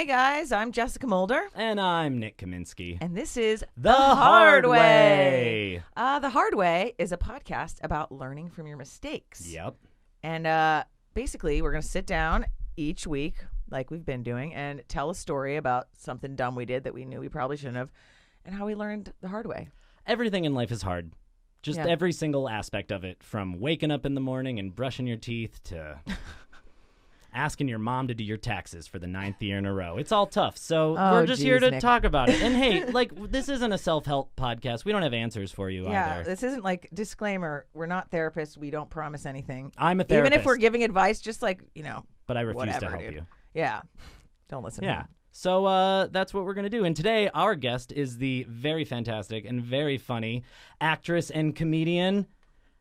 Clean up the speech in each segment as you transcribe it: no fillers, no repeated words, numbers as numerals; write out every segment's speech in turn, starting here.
Hey guys, I'm Jessica Mulder. And I'm Nick Kaminsky. And this is The Hard Way. The Hard Way is a podcast about learning from your mistakes. Yep. And basically, we're going to sit down each week, like we've been doing, and tell a story about something dumb we did that we knew we probably shouldn't have, and how we learned the hard way. Everything in life is hard. Just every single aspect of it, from waking up in the morning and brushing your teeth to asking your mom to do your taxes for the 9th year in a row. It's all tough. So we're just here to Nick. talk about it. And hey, this isn't a self-help podcast. We don't have answers for you either. This isn't like, disclaimer, we're not therapists. We don't promise anything. I'm a therapist. Even if we're giving advice, just like, But I refuse whatever, to help dude. you. Yeah. Don't listen to Yeah. me. So that's what we're going to do. And today, our guest is the very fantastic and very funny actress and comedian,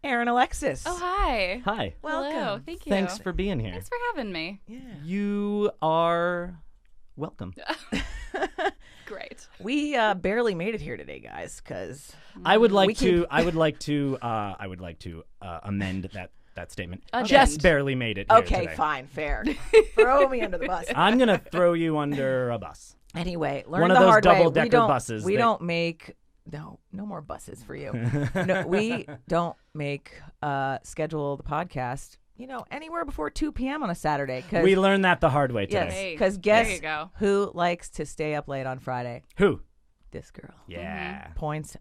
Erin Alexis. Oh, hi. Hi. Welcome. Hello. Thank you. Thanks for being here. Thanks for having me. Yeah. You are welcome. Great. We barely made it here today, guys, because I would like We to amend that statement. Amend. Jess barely made it here okay, today. fine, fair. Throw me under the bus. I'm going to throw you under a bus. Anyway, learn One the of those hard way. double-decker buses We that- don't make no more buses for you. No, we don't make schedule the podcast. Anywhere before 2 p.m. on a Saturday. We learned that the hard way today. Yes, Hey, because there guess you go. who likes to stay up late on Friday? Who? This girl. Yeah. Points,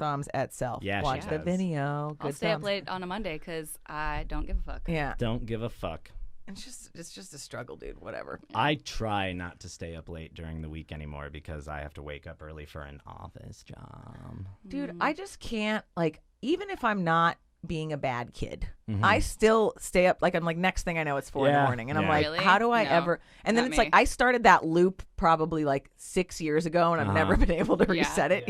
thumbs at self. Yeah, she Watch the does. video. Good I'll stay up thumbs. late on a Monday because I don't give a fuck. Yeah, Don't give a fuck. it's just a struggle, dude. Whatever. I try not to stay up late during the week anymore because I have to wake up early for an office job. Dude, I just can't, even if I'm not being a bad kid, Mhm. I still stay up. I'm like, next thing I know, it's 4 in the Yeah, morning. And I'm yeah. like, Really? how do I No, ever? And then not it's like, me. I started that loop probably 6 years ago, and I've never been able to Yeah. reset it,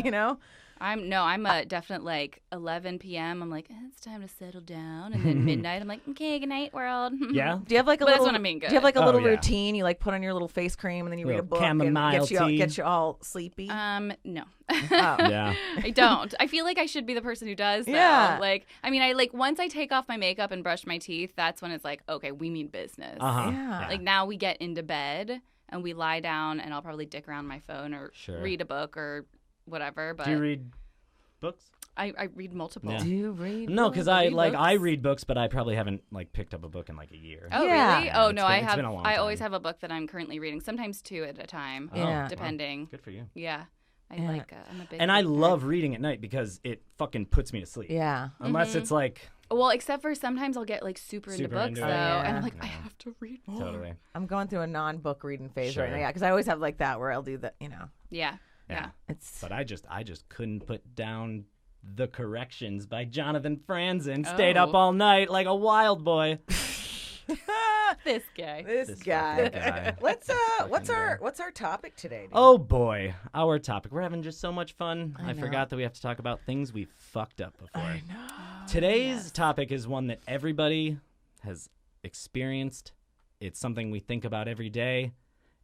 I'm a definite 11 p.m. I'm like, it's time to settle down. And then midnight, I'm like, okay, good night, world. Yeah? Do you have like a But that's little, what I mean, do you have like a good. little Oh, yeah. routine? You put on your little face cream and then you read a Little book chamomile and tea. get you all sleepy? No. Oh. Yeah. I don't. I feel like I should be the person who does, though. Yeah. Once I take off my makeup and brush my teeth, that's when it's like, okay, we mean business. Uh-huh. Yeah. Now we get into bed and we lie down and I'll probably dick around my phone or Sure. read a book or whatever. But Do you read books? I read multiple. Yeah. Do you read? No, because I read books. I read books, but I probably haven't picked up a book in a year. Oh, Yeah. really? Oh, It's no, been- it's been a long I always time. have a book that I'm currently reading, sometimes 2 at a time, Yeah. depending. Good for you. Yeah. Yeah. I'm a big And I book nerd. love reading at night because it fucking puts me to sleep. Yeah. Unless it's like Well, except for sometimes I'll get super into Super books, into though, it. and Yeah. I'm like, I Yeah. have to read more. totally. I'm going through a non-book reading phase right now. Sure. Yeah, because I always have that where I'll do the, Yeah. it's. But I just couldn't put down The Corrections by Jonathan Franzen. Stayed up Oh. all night like a wild boy. This guy. This This guy. fucking guy. What's guy. what's our topic today? Dude? Oh boy, our topic. We're having just so much fun. I I know. forgot that we have to talk about things we fucked up before. I know. Today's topic is one that everybody has experienced. It's something we think about every day.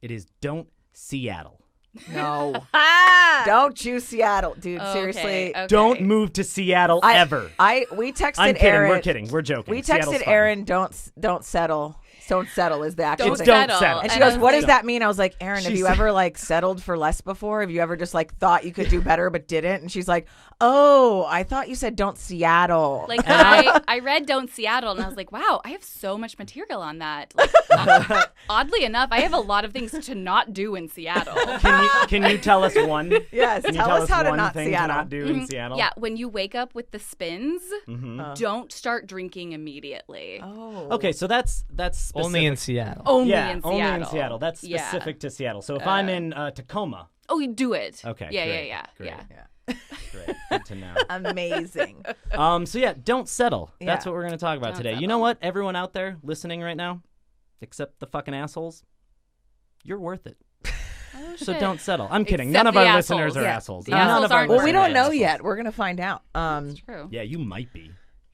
It is don't Seattle. No. Don't choose Seattle, dude. Okay, Seriously. okay. Don't move to Seattle ever. We texted I'm kidding. Erin. We're kidding. We're joking. We Seattle's texted fine. Erin. Don't settle. Don't settle is the actual Don't thing. Don't settle. settle. And she And I goes, was "What like, does that mean?" I was like, "Erin, have She you said- ever settled for less before? Have you ever just thought you could do better but didn't?" And she's like, "Oh, I thought you said don't Seattle." I read Don't Seattle and I was like, wow, I have so much material on that. Oddly enough, I have a lot of things to not do in Seattle. Can you tell us one? Yes, Can you tell us how to one not thing Seattle. to not do in Seattle? Yeah, when you wake up with the spins, Mhm. don't start drinking immediately. Oh. Okay, so that's specific. Only in Seattle. Only yeah, in Seattle. only in Seattle. That's Yeah. specific to Seattle. So if I'm in Tacoma, Oh, you do it. Okay, Yeah, great, yeah. great. Yeah. great, good to know. Amazing. So yeah, don't settle. That's Yeah. what we're gonna talk about Don't today. You settle. know what? Everyone out there listening right now, except the fucking assholes, you're worth it. Oh, So shit. don't settle. I'm kidding. Except None of the our assholes. listeners are Yeah. assholes. The None assholes of our aren't Well, we worth don't it. know listeners are yet. assholes. We're gonna find out. It's true. Yeah, you might be.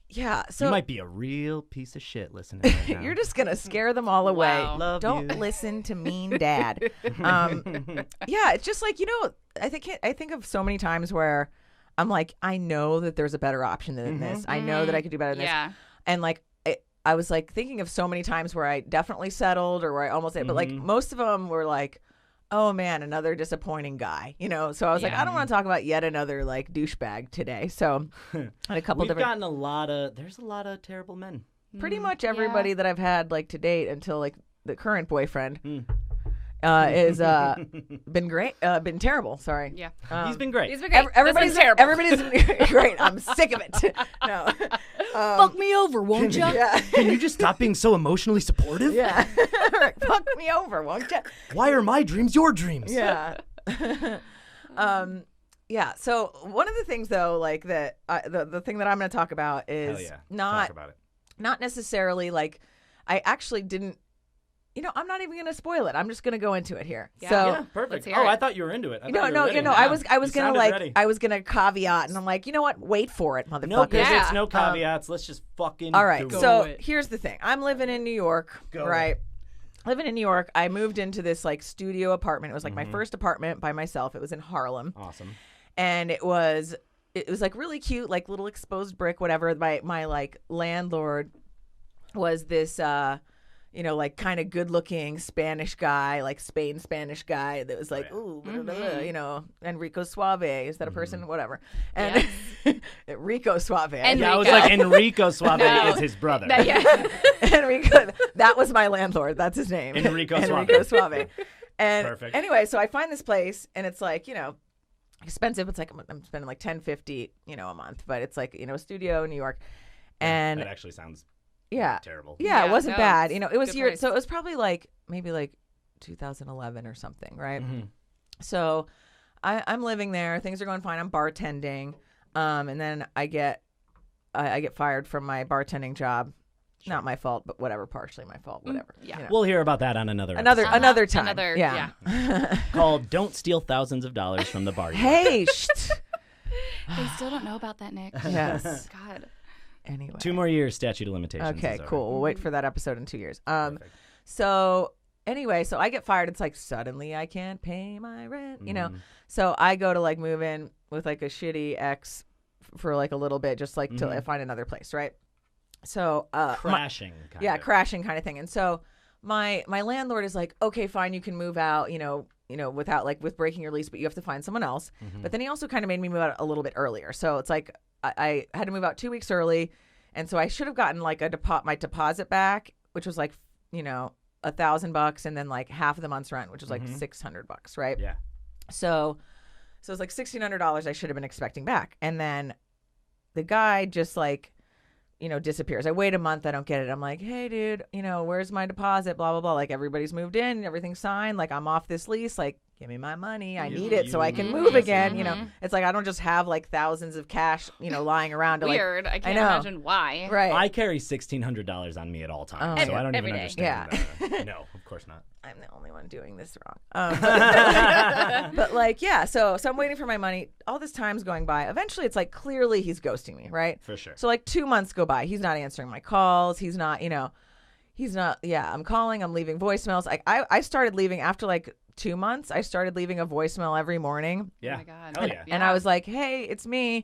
Yeah. So you might be a real piece of shit listening right now. you're just gonna scare them all away. Wow. Love Don't you. listen to mean dad. Yeah, it's just I think of so many times where I'm like, I know that there's a better option than this. I know that I could do better than Yeah. this. And I was thinking of so many times where I definitely settled or where I almost did, but most of them were like, oh man, another disappointing guy, So I was like, I don't want to talk about yet another like douchebag today. So I had a couple We've gotten there's a lot of terrible men. Pretty much everybody that I've had like to date until like the current boyfriend is been great, been terrible. Sorry. Yeah. He's been great. He's been great. Everybody's terrible. Everybody's great. I'm sick of it. No. Fuck me over, won't you? Yeah. Can you just stop being so emotionally supportive? Yeah. Fuck me over, won't you? Why are my dreams your dreams? Yeah. Yeah. So one of the things though, like that, the thing that I'm going to talk about is Talk about it. not necessarily like, I actually didn't, I'm not even going to spoil it. I'm just going to go into it here. Yeah. So Yeah, perfect. Oh, I thought you were into it. no, I was gonna caveat, and I'm like, you know what? Wait for it, motherfucker. No pivots, no caveats. Let's just fucking all right. do So it. here's the thing. I'm living in New York, right? Living in New York, I moved into this like studio apartment. It was like my first apartment by myself. It was in Harlem. Awesome. And it was like really cute, like little exposed brick, whatever. My like landlord was this like kind of good looking Spanish guy, like Spanish guy that was like, Enrico Suave. Is that a person? Whatever. And Enrico Suave. Yeah, I was like, Enrico Suave is his brother. Enrico, that was my landlord. That's his name. Enrico Suave. And perfect. Anyway, so I find this place and it's like, expensive. It's like I'm spending like $10.50, a month, but it's like, a studio in New York. And that actually sounds terrible. Yeah, it wasn't bad. It was price. so it was probably like maybe like 2011 or something, right? Mm-hmm. So I'm living there. Things are going fine. I'm bartending, and then I get fired from my bartending job. Sure. Not my fault, but whatever. Partially my fault. Whatever. Yeah, we'll hear about that on another time. Yeah. Called "Don't Steal Thousands of Dollars from the Bar." Hey, they still don't know about that, Nick. Yes. God. Anyway, 2 more years statute of limitations. Okay, cool. We'll wait for that episode in 2 years. Perfect. So anyway, so I get fired. It's like suddenly I can't pay my rent, So I go to like move in with like a shitty ex for like a little bit, just like till I find another place, right? So crashing kind of thing. And so my landlord is like, okay, fine, you can move out, without like with breaking your lease, but you have to find someone else. But then he also kind of made me move out a little bit earlier. So it's like I had to move out 2 weeks early, and so I should have gotten like my deposit back, which was like $1,000, and then like half of the month's rent, which was like $600, right? Yeah. So it was like $1,600 I should have been expecting back, and then the guy just like disappears. I wait a month, I don't get it. I'm like, hey dude, where's my deposit? Blah blah blah. Like everybody's moved in, everything's signed. Like I'm off this lease. Like give me my money. I need it so I can move again. It's like I don't just have like thousands of cash, lying around. To, weird. I can't imagine why. Right. I carry $1,600 on me at all times, so I don't even understand. Yeah. No, of course not. I'm the only one doing this wrong. But like, yeah. So I'm waiting for my money. All this time's going by. Eventually, it's like clearly he's ghosting me, right? For sure. So like 2 months go by. He's not answering my calls. He's not. Yeah. I'm calling. I'm leaving voicemails. Like I started leaving after like 2 months. I started leaving a voicemail every morning. Yeah. Oh my God. Oh yeah. And I was like, hey, it's me.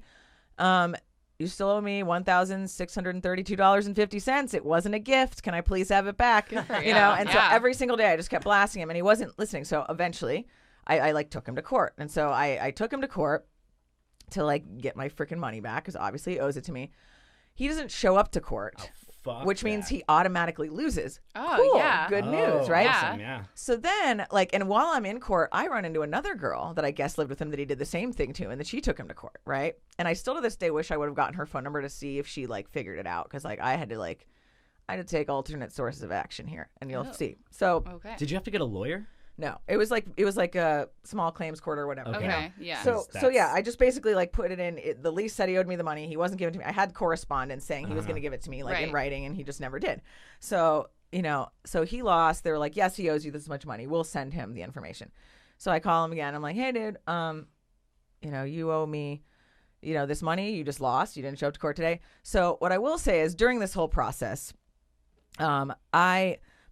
You still owe me $1,632.50. It wasn't a gift. Can I please have it back? So every single day I just kept blasting him, and he wasn't listening. So eventually, I like took him to court, and so I took him to court to like get my freaking money back because obviously he owes it to me. He doesn't show up to court. Which means he automatically loses. Oh, cool. yeah. Good news, right? Awesome, yeah. So then, like, and while I'm in court, I run into another girl that I guess lived with him that he did the same thing to, and that she took him to court, right? And I still to this day wish I would have gotten her phone number to see if she, like, figured it out. Because, like, I had to take alternate sources of action here, and you'll see. So, okay. Did you have to get a lawyer? No, it was like a small claims court or whatever. Okay, yeah. So yeah, I just basically like put it in. The lease said he owed me the money. He wasn't giving it to me. I had correspondence saying he was going to give it to me, like in writing, and he just never did. So so he lost. They were like, yes, he owes you this much money. We'll send him the information. So I call him again. I'm like, hey, dude, you owe me, this money. You just lost. You didn't show up to court today. So what I will say is during this whole process,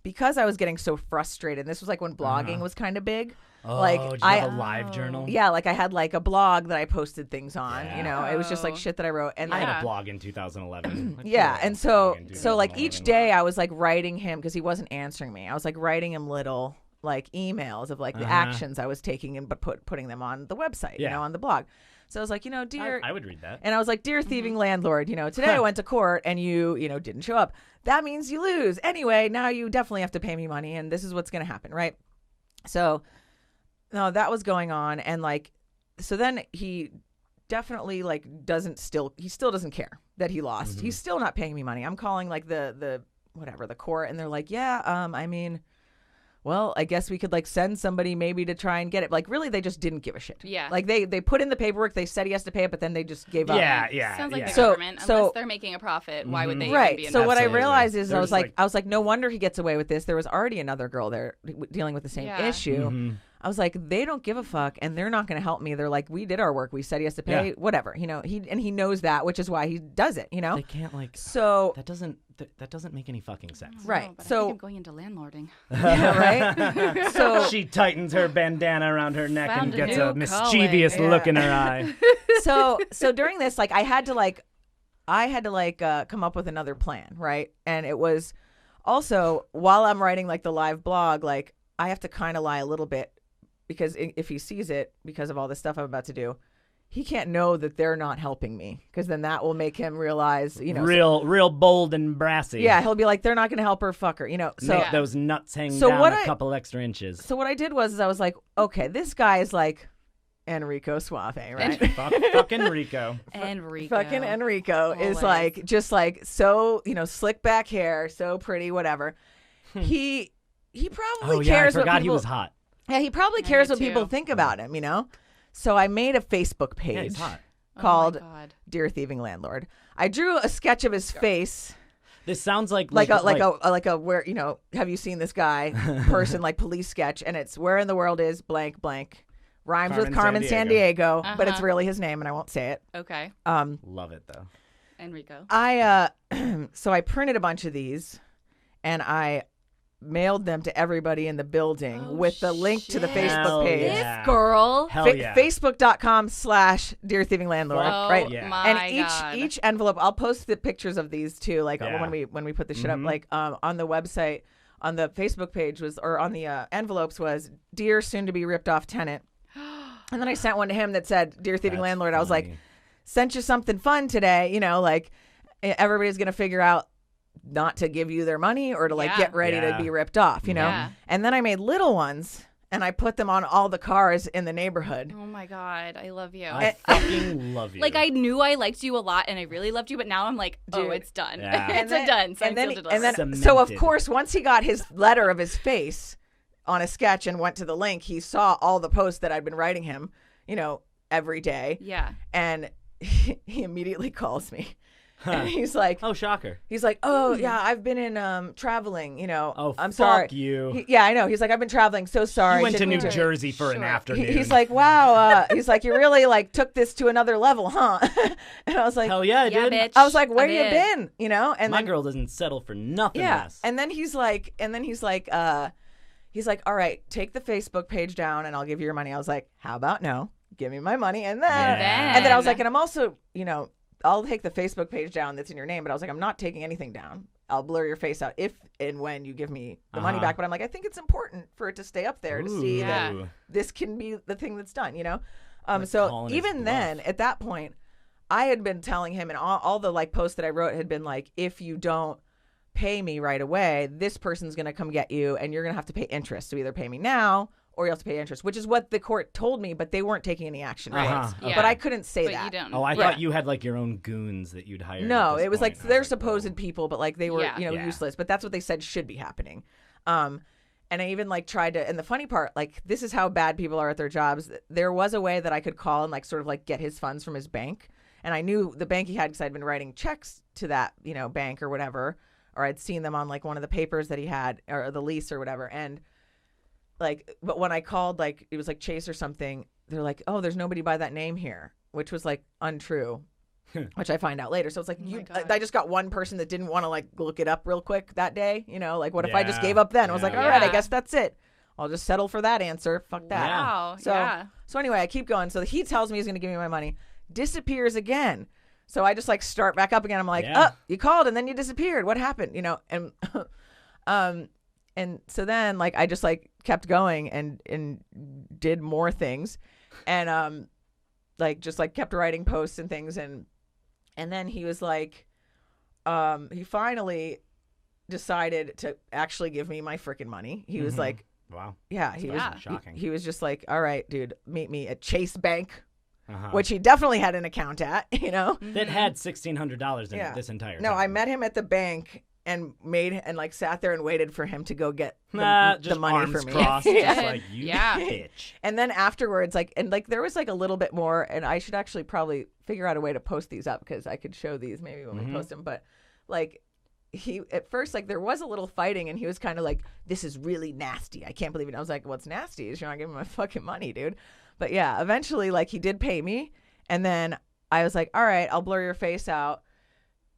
because I was getting so frustrated, and this was like when blogging was kind of big. Oh, like did you have a live journal? Yeah, like I had like a blog that I posted things on. It was just like shit that I wrote. And I had a blog in 2011. And so like each day I was like writing him because he wasn't answering me. I was like writing him little like emails of like the actions I was taking and putting them on the website, you know, on the blog. So I was like, you know, dear, I would read that. And I was like, dear thieving landlord, you know, today I went to court and you know, didn't show up. That means you lose. Anyway, now you definitely have to pay me money and this is what's going to happen, right? So, no, that was going on. And like, so then he definitely like he still doesn't care that he lost. He's still not paying me money. I'm calling like the court, and they're like, yeah, I mean, well, I guess we could like send somebody maybe to try and get it. Like, really, they just didn't give a shit. Yeah. Like they put in the paperwork. They said he has to pay it, but then they just gave up. Yeah. Sounds like the government. Unless they're making a profit, why would they even be in So that? what I realized is I was like, no wonder he gets away with this. There was already another girl there dealing with the same issue. I was like, they don't give a fuck, and they're not going to help me. They're like, we did our work. We said he has to pay, whatever, you know. He knows that, which is why he does it, you know. They can't like. So that doesn't make any fucking sense. Right. But So I think I'm going into landlording. Yeah, right. So she tightens her bandana around her neck and gets a a mischievous look in her eye. So during this, like, I had to come up with another plan, right? And it was also while I'm writing like the live blog, like I have to kind of lie a little bit. Because if he sees it, because of all this stuff I'm about to do, he can't know that they're not helping me. Because then that will make him realize, you know. Real bold and brassy. Yeah, he'll be like, they're not going to help her, fuck her, you know. So make those nuts hang down a couple extra inches. So what I did was I was like, okay, this guy is like Enrico Suave, right? Fucking Enrico. Fucking Enrico is like, just like so, you know, slick back hair, so pretty, whatever. He probably cares I forgot what people, he was hot. Yeah, he probably cares what people think about him, you know? So I made a Facebook page called Dear Thieving Landlord. I drew a sketch of his face. This sounds like a where, you know, have you seen this guy person like police sketch, and it's where in the world is blank blank rhymes with Carmen Sandiego, but it's really his name and I won't say it. Okay. Love it though. Enrico. So I printed a bunch of these and I mailed them to everybody in the building with the link to the Facebook page. This girl. Facebook.com/Dear Thieving Landlord. Right. Yeah. And each envelope, I'll post the pictures of these too. Like when we put the shit up, like on the website, on the Facebook page on the envelopes was Dear soon to be ripped off tenant. And then I sent one to him that said, Dear Thieving Landlord. I was like, sent you something fun today. You know, like everybody's going to figure out not to give you their money or to like get ready to be ripped off, you know? Yeah. And then I made little ones and I put them on all the cars in the neighborhood. Oh my God. I love you. I fucking love you. Like I knew I liked you a lot and I really loved you, but now I'm like, oh, it's done. Yeah. It's done. So of course, once he got his letter of his face on a sketch and went to the link, he saw all the posts that I'd been writing him, you know, every day. Yeah. And he immediately calls me. And he's like, oh, shocker. He's like, oh, yeah, I've been in traveling, you know. Oh, I'm sorry. Fuck you. I know. He's like, I've been traveling. So sorry. He went to New Jersey for an afternoon. He's like, wow. He's like, you really like took this to another level, huh? And I was like, hell yeah, I did. Bitch, I was like, where you been? You know? And my girl doesn't settle for nothing less. And then he's like, all right, take the Facebook page down and I'll give you your money. I was like, how about no? Give me my money. And then I was like, and I'm also, you know, I'll take the Facebook page down that's in your name, but I was like, I'm not taking anything down. I'll blur your face out if and when you give me the money back. But I'm like, I think it's important for it to stay up there to see that this can be the thing that's done, you know? So even then, at that point, I had been telling him, and all the like posts that I wrote had been like, if you don't pay me right away, this person's going to come get you and you're going to have to pay interest. So either pay me now or you have to pay interest, which is what the court told me, but they weren't taking any action. Right? Yeah. But I couldn't say but that. You don't. Oh, I thought you had like your own goons that you'd hire. No, it was like they're supposed people, but like they were, useless. But that's what they said should be happening. And I even like tried to, and the funny part, like this is how bad people are at their jobs. There was a way that I could call and like sort of like get his funds from his bank. And I knew the bank he had because I'd been writing checks to that, you know, bank or whatever, or I'd seen them on like one of the papers that he had or the lease or whatever. And like, but when I called, like it was like Chase or something, they're like, oh, there's nobody by that name here, which was like untrue, which I find out later. So it's like, I just got one person that didn't want to like look it up real quick that day. You know, like what if I just gave up then? I was like, all right, I guess that's it. I'll just settle for that answer. Fuck that. Wow. So anyway, I keep going. So he tells me he's going to give me my money, disappears again. So I just like start back up again. I'm like, oh, you called and then you disappeared. What happened? You know, and so then like I just like kept going and did more things, and like just like kept writing posts and things, and then he was like, he finally decided to actually give me my freaking money. He was like, wow, yeah, he was shocking. He was just like, all right, dude, meet me at Chase Bank. Which he definitely had an account at, you know, that had $1,600 in it this entire time. No, I met him at the bank and like sat there and waited for him to go get the money arms for me. Crossed, just like, you bitch. And then afterwards, like there was like a little bit more, and I should actually probably figure out a way to post these up because I could show these maybe when we post them. But like he at first, like there was a little fighting, and he was kind of like, "This is really nasty. I can't believe it." And I was like, "What's nasty is you're not giving me my fucking money, dude." But yeah, eventually, like, he did pay me. And then I was like, all right, I'll blur your face out.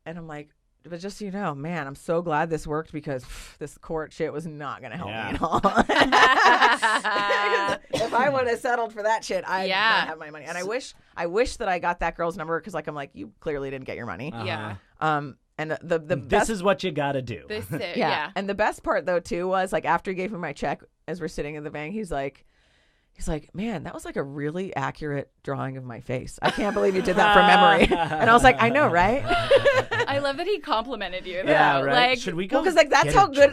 And I'm like, but just so you know, man, I'm so glad this worked because this court shit was not going to help me at all. If I would have settled for that shit, I did not have my money. And I wish that I got that girl's number because, like, I'm like, you clearly didn't get your money. Yeah. And the this best, is what you got to do. Yeah. And the best part, though, too, was, like, after he gave me my check, as we're sitting in the bank, he's like, man, that was like a really accurate drawing of my face. I can't believe you did that from memory. And I was like, I know, right? I love that he complimented you. Though. Yeah, right. Like, Should we go? Because like that's how good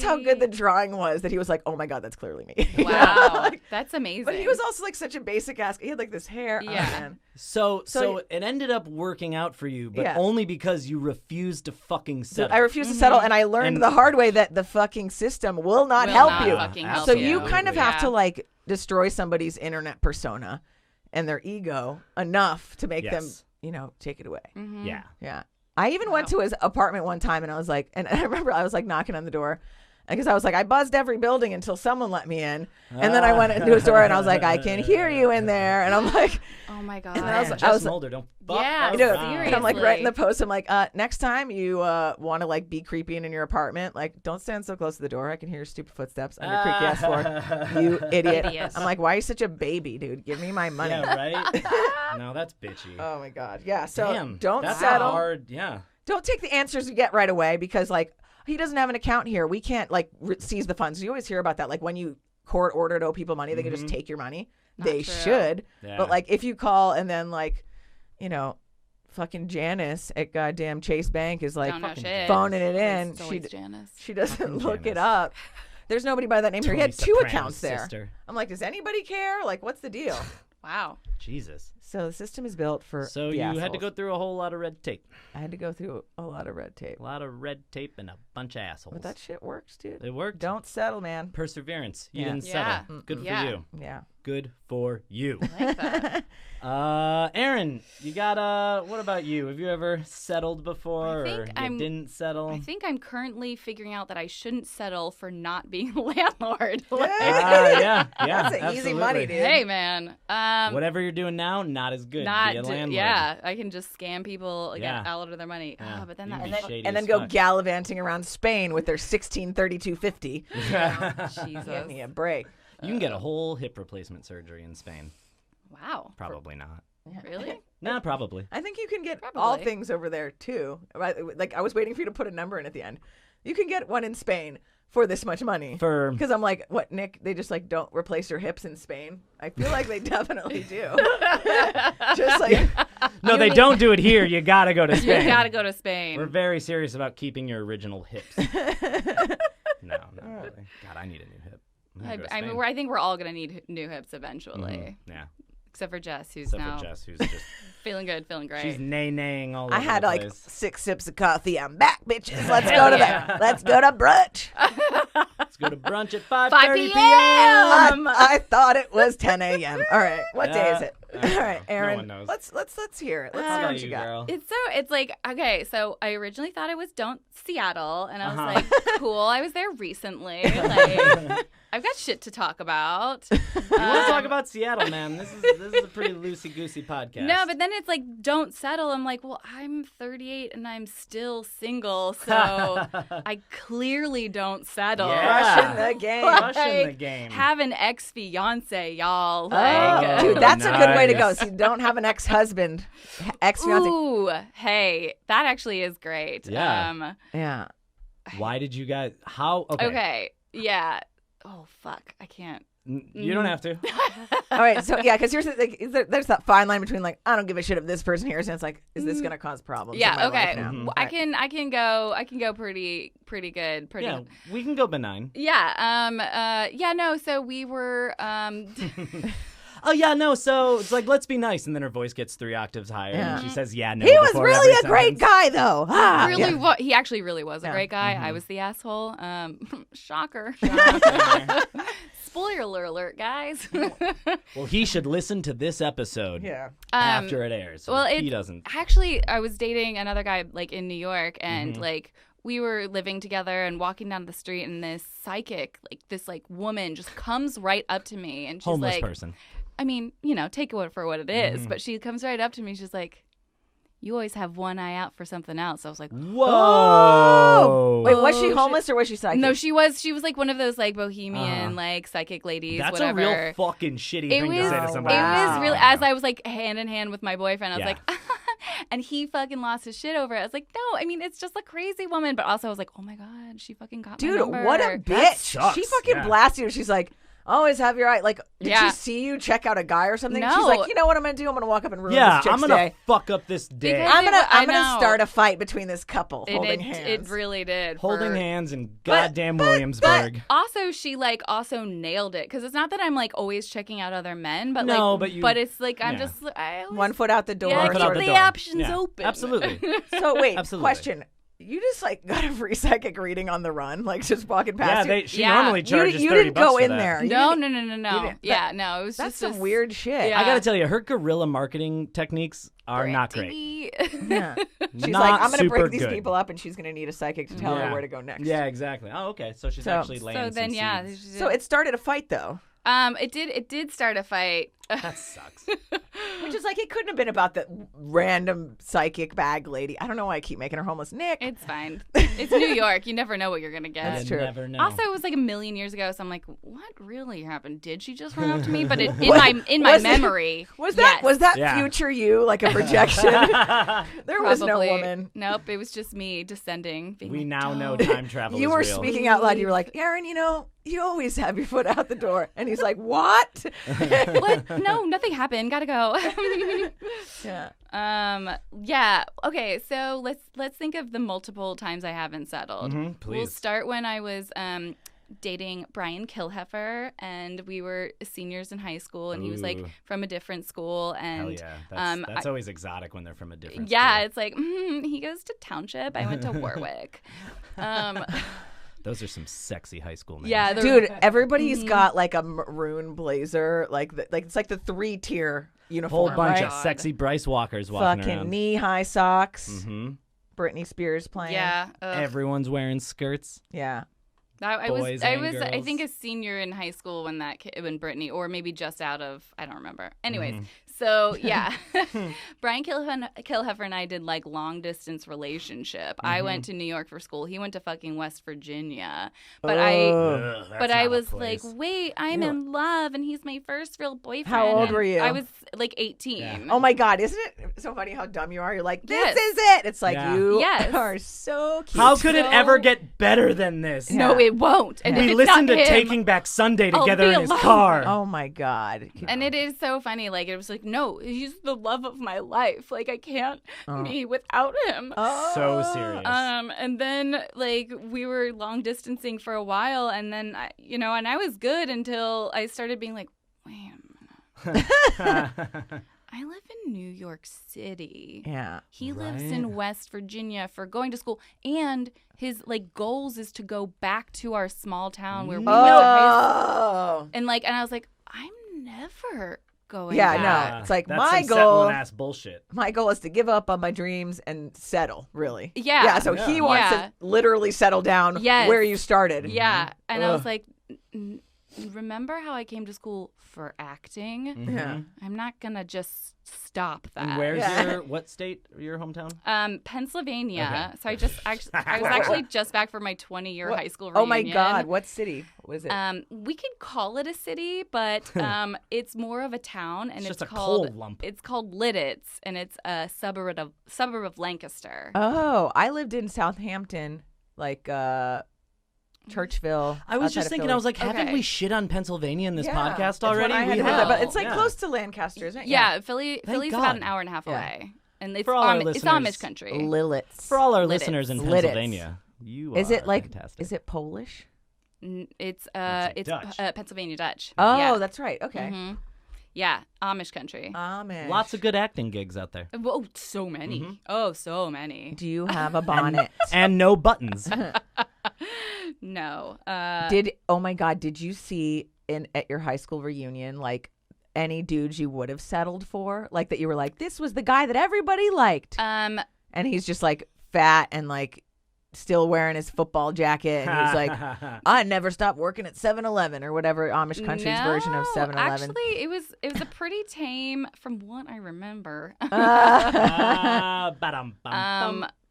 how good we- the drawing was. That he was like, oh my god, that's clearly me. Wow, Like, that's amazing. but he was also like such a basic ass. He had like this hair. Yeah. Oh, man. So it ended up working out for you, but Yeah. only because you refused to fucking settle. I refused to settle, and I learned the hard way that the fucking system will not help you. So you kind of have to like destroy somebody's internet persona and their ego enough to make them, you know, take it away. Yeah. Yeah. I even went to his apartment one time, and I was like, and I remember I was like knocking on the door because I was like, I buzzed every building until someone let me in. And then I went into his door and I was like, I can hear you in there. And I'm like, oh my God. And I was Jess Mulder, don't fuck Yeah, around. seriously. and I'm like writing the post. I'm like, next time you want to like be creepy in your apartment, like don't stand so close to the door. I can hear your stupid footsteps on your creaky ass floor. You idiot. I'm like, why are you such a baby, dude? Give me my money. Yeah, right? No, that's bitchy. Oh my God. Yeah. So Damn, don't that's settle. hard. Yeah. Don't take the answers you get right away because like he doesn't have an account here. We can't like seize the funds. You always hear about that. Like when you court order to owe people money, they can just take your money. They true. should. Yeah. But like if you call and then like, you know, fucking Janice at goddamn Chase Bank is like Don't know shit. phoning it in. It's always Janice. She doesn't Fucking look it Janice. up. There's nobody by that name here. He Tony had two Soprano's accounts there. sister. I'm like, does anybody care? Like, what's the deal? Wow. Jesus. So the system is built for So the you had to assholes. go through a whole lot of red tape. I had to go through a lot of red tape. A lot of red tape and a bunch of assholes. But that shit works, dude. It worked. Don't settle, man. Perseverance. You Yeah. didn't Yeah. settle. Good Yeah. for you. Yeah. Good for you. I like that. Aaron, you got what about you? Have you ever settled before, I think or you didn't settle? I think I'm currently figuring out that I shouldn't settle for not being a landlord. Like, Yeah. That's an easy money, absolutely. dude. hey, man. Whatever you're doing now, not as good. Not Be a do- landlord. yeah, I can just scam people, get Yeah. out of their money. Yeah. Oh, but then You'd that be and shady And then as go fuck. gallivanting around Spain with their 1632.50. Jesus. Give me a break. You can get a whole hip replacement surgery in Spain. Wow. Probably not. Really? Nah, probably. I think you can get all Probably. things over there too. Like I was waiting for you to put a number in at the end. You can get one in Spain for this much money. For Because I'm like, what, Nick? They just like don't replace your hips in Spain. I feel like they definitely do. Just like no, they don't do it here. You gotta go to You Spain. gotta go to Spain. We're very serious about keeping your original hips. No, not really. God, I need a new hip. I'm gonna go to I mean, Spain. I think we're all gonna need new hips eventually, Yeah. except for Jess, who's Except now for Jess, who's just feeling good, feeling great. she's nay-naying all I over had the like place. 6 sips of coffee. I'm back, bitches. Let's go to brunch. Let's go to brunch at 5:30 5 p.m. I thought it was 10 a.m. All right, what day is Yeah. it? All right, Erin. one knows. Let's hear it. Let's How see about what you got. girl? It's like, okay, so I originally thought it was Don't Seattle, and I was Uh-huh. like, cool, I was there recently. Like, I've got shit to talk about. We want to talk about Seattle, man. This is a pretty loosey-goosey podcast. No, but then it's like, don't settle. I'm like, well, I'm 38 and I'm still single, so I clearly don't settle. Yeah. Crushing the game. Crushing the Like, game. have an ex-fiance, y'all. Like, Oh, Dude, that's a good way to go. nice. So you don't have an ex-husband, ex-fiance. ooh, hey, that actually is great. Yeah. Yeah. Why did you guys? How? Okay. Okay, yeah. oh fuck, I can't. You don't have to. All right, so yeah, because there's that fine line between like I don't give a shit if this person hears, and it's like, is this gonna cause problems? Yeah, in my okay. life now? I can go pretty good. Yeah, we can go benign. Yeah. No. So we were. Oh yeah, no. So it's like, let's be nice, and then her voice gets 3 octaves higher, and she says, "Yeah, no." He was before really every a great sentence. guy, though. He actually really was a great guy. I was the asshole. Shocker. Spoiler alert, guys. Well, he should listen to this episode after it airs. So he doesn't. Actually, I was dating another guy like in New York, and like we were living together and walking down the street, and this psychic, like this like woman, just comes right up to me, and she's Homeless like, person. I mean, take it for what it is, but she comes right up to me. She's like, "You always have one eye out for something else." I was like, "Whoa!" Wait, was she homeless or was she psychic? No, she was like one of those like bohemian like psychic ladies. That's whatever. a real fucking shitty thing to say to somebody. It was really, as I was like hand in hand with my boyfriend, I was like, and he fucking lost his shit over it. I was like, no, I mean, it's just a crazy woman, but also I was like, oh my god, she fucking got my number. What a bitch! She fucking blasted you. She's like, always have your eye. Like, did she see you check out a guy or something? No. She's like, you know what I'm gonna do? I'm gonna walk up and ruin this chick's I'm gonna day. fuck up this day. Because I'm gonna start a fight between this couple holding hands. It really did. Holding hands in goddamn Williamsburg. But also, she like also nailed it, because it's not that I'm like always checking out other men, but but it's like I'm just one foot out the door. Yeah, foot out keep the the door. options open. Absolutely. So wait, Absolutely. question. You just like got a free psychic reading on the run, like just walking past you. She normally charges you 30 didn't bucks go for in that. there. No. Yeah, no, it was that's just some weird shit. Yeah. I gotta tell you, her guerrilla marketing techniques are not great. Yeah. She's Not like, I'm gonna super break these good. people up, and she's gonna need a psychic to tell her where to go next. Yeah, exactly. Oh, okay. So she's actually laying So then, some seeds. So it started a fight though. It did start a fight. That sucks. Which is like, it couldn't have been about the random psychic bag lady. I don't know why I keep making her homeless. Nick. It's fine. It's New York. You never know what you're gonna get. That's true. Never know. Also, it was like a million years ago, so I'm like, what really happened? Did she just run up to me? But in my memory, was that Yeah. future you, like a projection? There was no probably. woman. Nope, it was just me descending. Being We like, now know "Don't." time travel You is were real. speaking out loud. You were like, Erin, you always have your foot out the door. And he's like, what? What? No, nothing happened. Gotta go. Yeah. Yeah. Okay. So let's think of the multiple times I haven't settled. Please. We'll start when I was dating Brian Kilheffer, and we were seniors in high school, and he was like Ooh. from a different school. And Hell yeah. That's always exotic when they're from a different yeah, school. it's like he goes to Township. I went to Warwick. Those are some sexy high school names. Yeah, Dude, everybody's got like a maroon blazer. It's like the 3-tier uniform. Whole bunch right? of sexy Bryce Walkers walking Fucking around. knee-high socks. Mm-hmm. Britney Spears playing. Yeah. Everyone's wearing skirts. Yeah. I Boys was and I girls. think a senior in high school when Britney, or maybe just out of, I don't remember. Anyways, so yeah, Brian Kilheffer and I did like long distance relationship. I went to New York for school. He went to fucking West Virginia. But I was like, wait, I'm in love, and he's my first real boyfriend. How old were you? I was like 18. Yeah. Oh my God, isn't it so funny how dumb you are? You're like, this Yes. is it. It's like, Yeah. you Yes. are so cute. How could it So- ever get better than this? No, it won't. And if We it's listened not to him, Taking Back Sunday I'll together be in his alone. car. Oh my God. And it is so funny. Like, it was like, no, he's the love of my life. Like, I can't be without him. So serious. And then like we were long distancing for a while, and then and I was good until I started being like, wait a minute. I live in New York City. Yeah. He lives in West Virginia for going to school, and his like goals is to go back to our small town where we went to high school. And I was like, I'm never going Yeah, back. no. It's like That's my some goal. settling ass bullshit. My goal is to give up on my dreams and settle, really. Yeah. Yeah, so he wants Yeah. to literally settle down Yes. where you started. Yeah. And I was Ugh. like, remember how I came to school for acting? Yeah. I'm not going to just stop that. And where's Yeah. what state? Your hometown? Pennsylvania. Okay. So I was actually just back for my 20-year high school reunion. Oh my God, what city was it? We could call it a city, but it's more of a town, and It's it's just a called coal lump. It's called Lidditz, and it's a suburb of Lancaster. Oh, I lived in Southampton, like Churchville. I was outside just of thinking, Philly. I was like, haven't we shit on Pennsylvania in this podcast That's what already? I had We heard, have. but it's like Yeah. close to Lancaster, isn't it? Yeah, Philly's Thank about God. an hour and a half Yeah. away. And it's, For all our it's listeners, Amish country. Lilith. For all our Lidditz. listeners in Lidditz. Pennsylvania, you Is it are like? fantastic. Is it Polish? It's like Dutch. Pennsylvania Dutch. Oh, yeah. that's right. Okay. Yeah, Amish country. Amish. Lots of good acting gigs out there. Oh, so many. Oh, so many. Do you have a bonnet? And no buttons. No. Oh my God, did you see at your high school reunion, like, any dudes you would have settled for? Like, that you were like, this was the guy that everybody liked. And he's just like fat and like still wearing his football jacket, and he's like, I never stopped working at 7-Eleven or whatever Amish country's version of 7-Eleven. Actually, it was a pretty tame, from what I remember.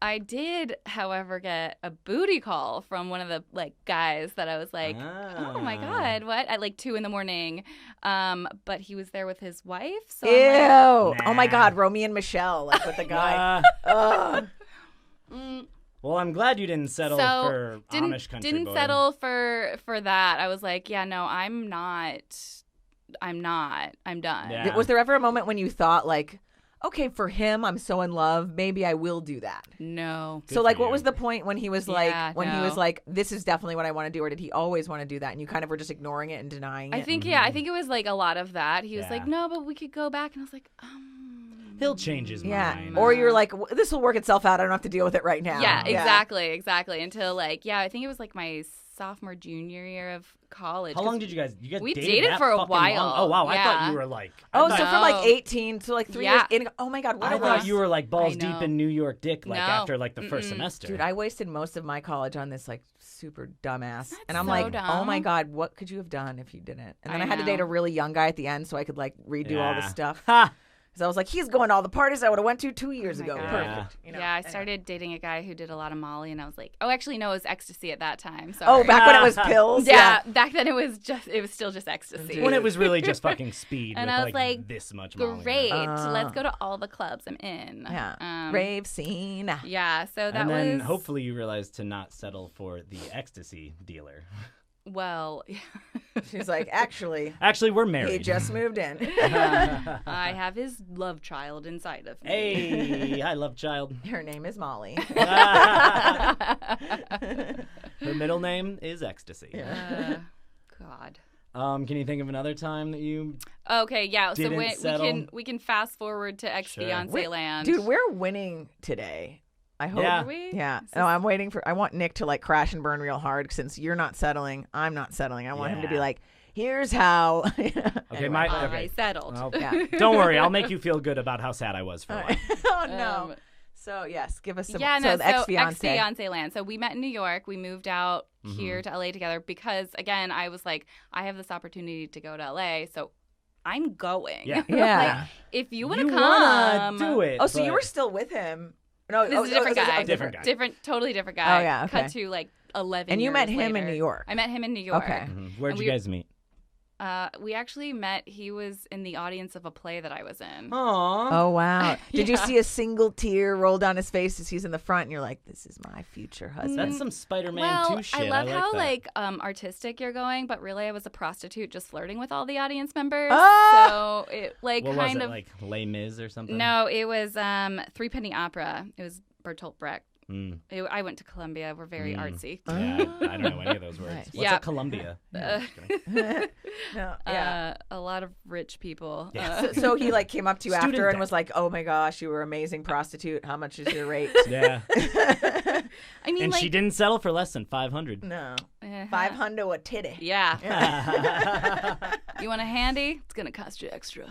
I did, however, get a booty call from one of the like guys that I was like, oh my God, what? At like 2 a.m. But he was there with his wife. So Ew. I'm like, Oh my God, Romy and Michelle, like with the guy. Well, I'm glad you didn't settle for didn't, Amish country. Didn't boy. settle for that. I was like, yeah, no, I'm not. I'm done. Yeah. Was there ever a moment when you thought like, okay, for him, I'm so in love, maybe I will do that? No. So like, for what you. was the point when he was he was like, this is definitely what I want to do, or did he always want to do that, and you kind of were just ignoring it and denying it? I think I think it was like a lot of that. He was Yeah. like, no, but we could go back, and I was like, He'll change his mind. Or you're like, this will work itself out. I don't have to deal with it right now. Yeah, exactly. Until like, I think it was like my sophomore, junior year of college. How long did you guys We dated dated that for a fucking while. long? Oh, wow. I thought Yeah. you were like... Oh, I so thought- from like 18 to like 3 years. Oh my God, what I a thought waste. you were like balls I deep know. in New York dick like No. after like the first semester. Dude, I wasted most of my college on this like super dumbass. And I'm so like, dumb. oh my God, what could you have done if you didn't? And then I I had to date know. a really young guy at the end so I could like redo all this Yeah. stuff. Ha! Because I was like, he's going to all the parties I would have went to 2 years my ago. God. Perfect. You know? Yeah, I started dating a guy who did a lot of Molly, and I was like, oh, actually, no, it was ecstasy at that time. Oh, Sorry. back when it was pills? Yeah, back then it was still just ecstasy. When it was really just fucking speed And with I was like, this much Molly. Great, let's go to all the clubs I'm in. Yeah. Rave scene. Yeah, so that And then was hopefully you realized to not settle for the ecstasy dealer. well. She's like, actually, Actually, we're married. he just moved in. I have his love child inside of me. Hey, I love child. Her name is Molly. Her middle name is Ecstasy. God. Can you think of another time that you... Okay, yeah. So Didn't we settle? can fast forward to ex-fiance land. Dude, we're winning today. I hope. Yeah. Are we? Yeah. No, I'm waiting I want Nick to like crash and burn real hard since you're not settling. I'm not settling. I want him to be Yeah. like, here's how. Okay, my... I Okay. settled. Well, Yeah. don't worry. I'll make you feel good about how sad I was for a while. Oh, no. So, yes, give us some. Yeah, so, no, the so ex-fiance. ex-fiance land. So we met in New York. We moved out here to LA together because, again, I was like, I have this opportunity to go to LA, so I'm going. Yeah. Yeah. Like, if you want You to wanna come, do it. Oh, so you but- were still with him. No, This is a different guy. Different guy. Totally different guy. Oh, yeah, okay. Cut to like 11 And you years met him in later. New York. I met him in New York. Okay. Where'd And you we- guys meet? We actually met. He was in the audience of a play that I was in. Aww. Oh, wow. Did you Yeah. see a single tear roll down his face as he's in the front and you're like, this is my future husband? That's some Spider-Man Well, 2 shit. I love how that. like artistic you're going, but really I was a prostitute just flirting with all the audience members. Ah! So it like What kind was it, of like Les Mis or something? no, it was Three Penny Opera. It was Bertolt Brecht. Mm. I went to Columbia. We're very artsy. Yeah, I don't know any of those words. Nice. What's Yeah. a Columbia? No, yeah. A lot of rich people. Yeah. So he like came up to you Student after and debt. was like, "Oh my gosh, you were an amazing prostitute. How much is your rate?" Yeah. I mean, And like, she didn't settle for less than 500. No, uh-huh. 500 a titty. Yeah. You want a handy? It's gonna cost you extra.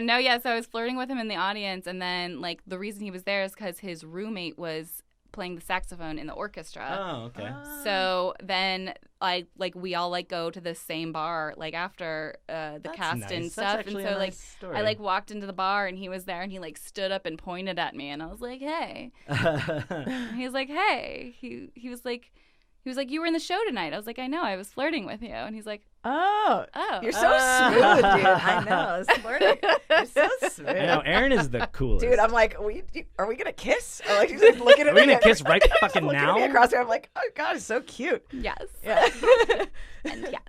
No, yeah. So I was flirting with him in the audience, and then like the reason he was there is because his roommate was playing the saxophone in the orchestra. Oh, okay. So then like we all like go to the same bar like after the That's cast nice. and That's stuff, and actually so a like nice story. I like walked into the bar and he was there and he like stood up and pointed at me and I was like, hey. And he was like, hey. He was like, He was like, you were in the show tonight. I was like, I know. I was flirting with you. And he's like, Oh, oh. you're so smooth, dude. I know. Flirting. You're so smooth. I know. Erin is the coolest. Dude, I'm like, are we going to kiss? Or like, she's like looking at me. Are we going to kiss right fucking looking now? at me across here. I'm like, oh, God, it's so cute. Yes. Yeah. And yes.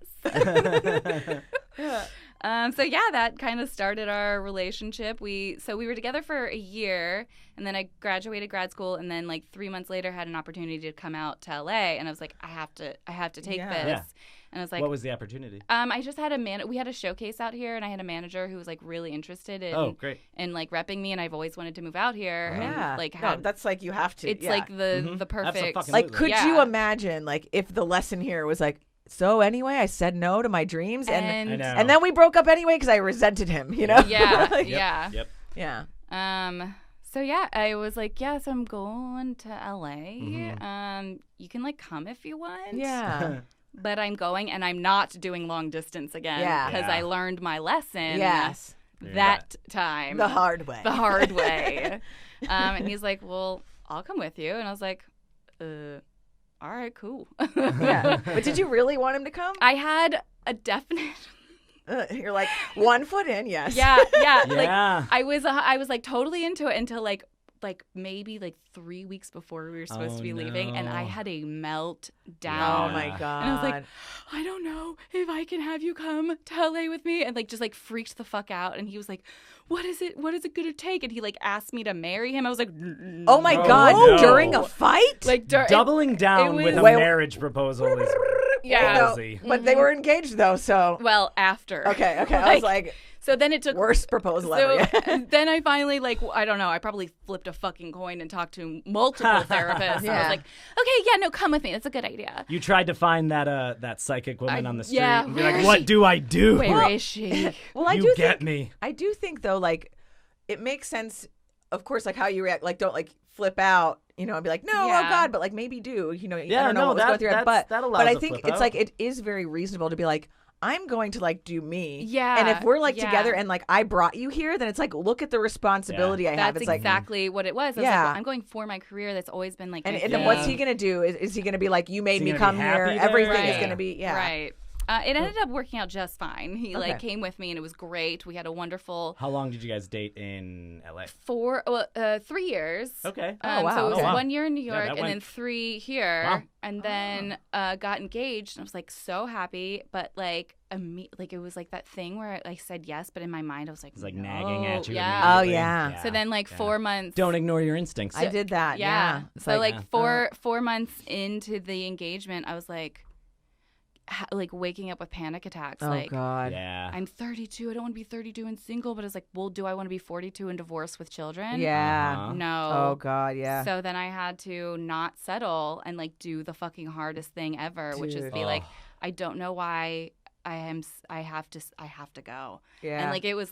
So yeah, that kind of started our relationship. We were together for a year, and then I graduated grad school, and then like 3 months later had an opportunity to come out to LA, and I was like, I have to take this. Yeah. And I was like, what was the opportunity? I just had we had a showcase out here, and I had a manager who was like really interested in in like repping me, and I've always wanted to move out here. Yeah. And, like no, that's like you have to. It's like the perfect. Like, could you imagine like if the lesson here was like, so anyway, I said no to my dreams, and then we broke up anyway because I resented him, you know? Yeah, like, yeah. Yep. Yeah. So yeah, I was like, yes, I'm going to LA. You can like come if you want. Yeah. But I'm going, and I'm not doing long distance again. Yeah. Because I learned my lesson. Yes. That time. The hard way. The hard way. And he's like, well, I'll come with you. And I was like, all right, cool. Yeah. But did you really want him to come? I had a definite. You're like 1 foot in, yes. Yeah. Like Yeah. I was like totally into it until like maybe like 3 weeks before we were supposed to be leaving, and I had a meltdown. Oh my God. And I was like, I don't know if I can have you come to LA with me, and like just like freaked the fuck out. And he was like, what is it gonna take? And he like asked me to marry him. I was like, oh my God, no. During a fight? Like doubling down with a marriage proposal is crazy. But they were engaged though, so. Well, after. Okay. I was like. So then it took worst proposal ever. Then I finally I don't know. I probably flipped a fucking coin and talked to multiple therapists. Yeah. I was like, okay, yeah, no, come with me. That's a good idea. You tried to find that psychic woman on the street and be where like, is what she? do I do? Where is she? Well, I you get me. I do think though, like, it makes sense. Of course, like how you react. Like, don't like flip out. You know, and be like, no, oh God, but like maybe do. You know, I don't know what was going through your head, but I think it's like it is very reasonable to be like, I'm going to like do me. Yeah. And if we're like together and like I brought you here, then it's like, look at the responsibility I have. That's it's exactly what it was. I was like, well, I'm going for my career. That's always been like. And then what's he going to do? Is he going to be like, you made me come here? Everything is going to be, Right. It ended up working out just fine. He like came with me, and it was great. We had a wonderful. How long did you guys date in LA? 3 years. Okay. So it was 1 year in New York, and then 3 here, Wow. and then got engaged. And I was like so happy, but like it was like that thing where I said yes, but in my mind I was like, it's like nagging at you. Yeah. Oh yeah. So then like 4 months. Don't ignore your instincts. I did that. Yeah. So like 4 months into the engagement, I was like waking up with panic attacks. Oh like, God. Yeah. I'm 32. I don't want to be 32 and single, but it's like, well, do I want to be 42 and divorced with children? Yeah. No. Oh God. Yeah. So then I had to not settle and like do the fucking hardest thing ever, which is be like, I don't know why I have to go. Yeah. And like it was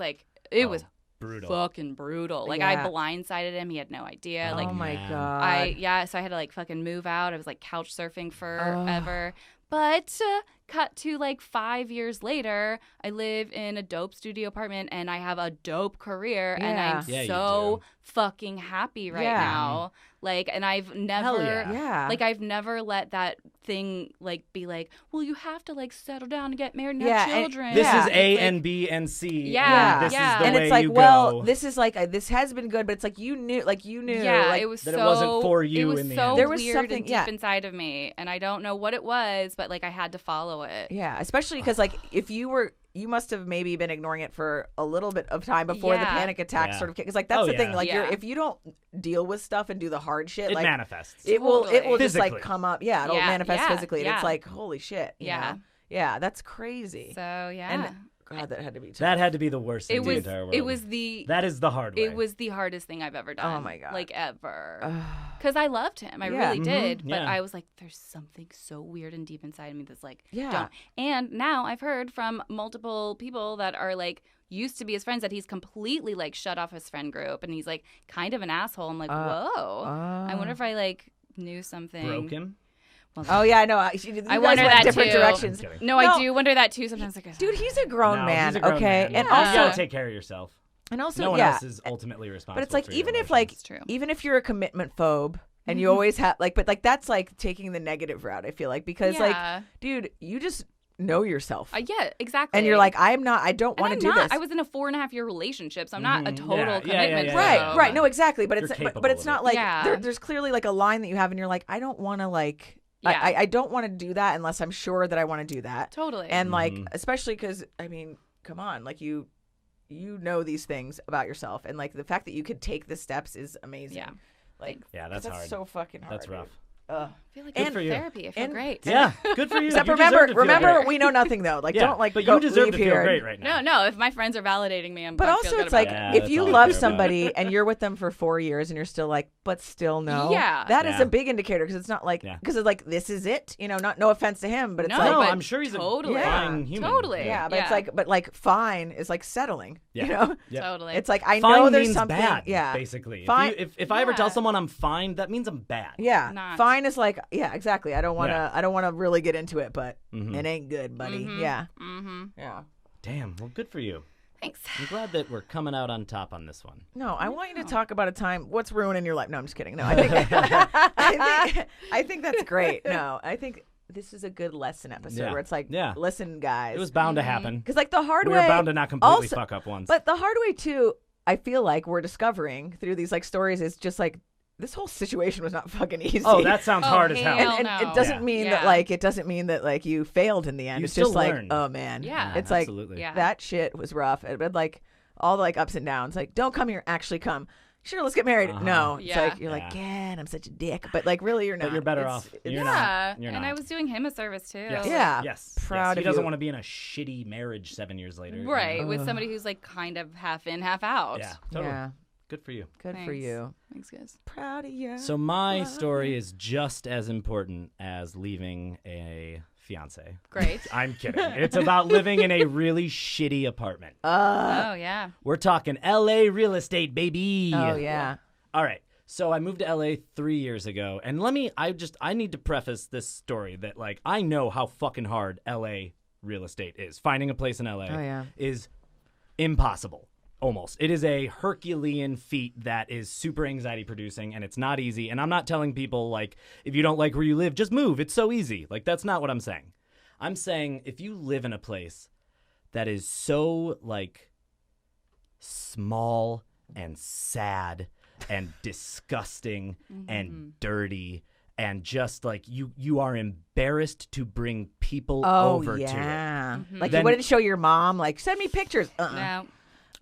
brutal. fucking brutal. Like I blindsided him. He had no idea. Oh like my God. So I had to like fucking move out. I was like couch surfing forever. But cut to like 5 years later, I live in a dope studio apartment and I have a dope career and I'm so fucking happy right now. Like, and I've never, like, I've never let that thing like be like, well, you have to like settle down and get married and have children. This is A and B and C. Yeah, and this is the and way it's like, you well, go. this is like this has been good, but it's like you knew, Yeah, like, it was that so. it wasn't for you it was in the so end. There was weird something and deep inside of me, and I don't know what it was, but like I had to follow it. Yeah, especially because like if you must have maybe been ignoring it for a little bit of time before the panic attack sort of, because like that's the thing, like if you don't deal with stuff and do the hard shit, it like manifests. it will just like Physically. come up. Yeah, it'll manifest physically, and it's like holy shit. You Yeah. know? Yeah, that's crazy. So yeah. And God, that had to be tough. That had to be the worst thing in the entire world. That is the hard way. It was the hardest thing I've ever done. Oh my God. Like ever. Because I loved him. I really did. But I was like, there's something so weird and deep inside of me that's like, don't. And now I've heard from multiple people that are like, used to be his friends, that he's completely like shut off his friend group and he's like kind of an asshole. I'm like, whoa. I wonder if I like knew something. Broke him? Oh yeah, I know. I wonder that different too. directions. No, I do wonder that too. Sometimes, like, dude, he's a grown man. He's a grown okay, man. and You also gotta take care of yourself. And also, no one else is ultimately responsible. But it's like for even your if like emotions. even if you're a commitment phobe, And you always have but that's like taking the negative route, I feel like, because like, dude, you just know yourself. Yeah, exactly. And you're like, I don't want to do this. I was in a 4.5-year relationship, so I'm not a total commitment. Right. No, exactly. But it's not like there's clearly like a line that you have, and you're like, I don't want to like. Yeah. I don't want to do that unless I'm sure that I want to do that. Totally. And like, especially because, I mean, come on, like you know these things about yourself, and like the fact that you could take the steps is amazing. Yeah. Like, that's hard. So fucking hard. That's rough. I feel like good for therapy. I feel great. Yeah, good for you. Except remember, we know nothing though. Like, don't like. But you deserve to feel great right now. No. If my friends are validating me, But also, it's like if you love somebody and you're with them for 4 years and you're still like, but still no. Yeah. That is a big indicator, because it's not like because it's like this is it. You know, no offense to him, but it's like I'm sure he's a fine human. Totally. Yeah, but it's like fine is like settling. You know. Totally. It's like I fine know there's means something. Bad, yeah. Basically. Fine. If I ever tell someone I'm fine, that means I'm bad. Yeah. Fine is like exactly. I don't want to really get into it, but it ain't good, buddy. Yeah. Yeah. Damn. Well, good for you. Thanks. I'm glad that we're coming out on top on this one. No, I want you to talk about a time. What's ruining your life? No, I'm just kidding. No, I think I think that's great. No, I think this is a good lesson episode where it's like, listen, guys. It was bound to happen. Because like the hard way. We were bound to not completely fuck up once. But the hard way too, I feel like we're discovering through these like stories is just like, this whole situation was not fucking easy. Oh, that sounds hard as hell. And it doesn't mean that like you failed in the end. It's just learned. Like, oh man. Yeah. It's absolutely. Like that shit was rough. But like all the like ups and downs, like don't come here, actually come. Sure, let's get married. No. It's like you're like, God, I'm such a dick. But like really you're not. But you're better off. You're not. You're and not. I was doing him a service too. Yes. Yeah. Yes. Proud of you. He doesn't want to be in a shitty marriage 7 years later. Right. With somebody who's like kind of half in, half out. Yeah. Totally. Yeah. Good for you. Good for you. Thanks, guys. Proud of you. So my story is just as important as leaving a fiance. Great. I'm kidding. It's about living in a really shitty apartment. Oh, yeah. We're talking LA real estate, baby. Oh, yeah. All right. So I moved to LA 3 years ago. And I need to preface this story that like I know how fucking hard LA real estate is. Finding a place in LA is impossible. Almost. It is a Herculean feat that is super anxiety producing, and it's not easy. And I'm not telling people, like, if you don't like where you live, just move. It's so easy. Like, that's not what I'm saying. I'm saying if you live in a place that is so, like, small and sad and disgusting and dirty and just, like, you are embarrassed to bring people over to it. Like, you wouldn't show your mom, like, send me pictures. No.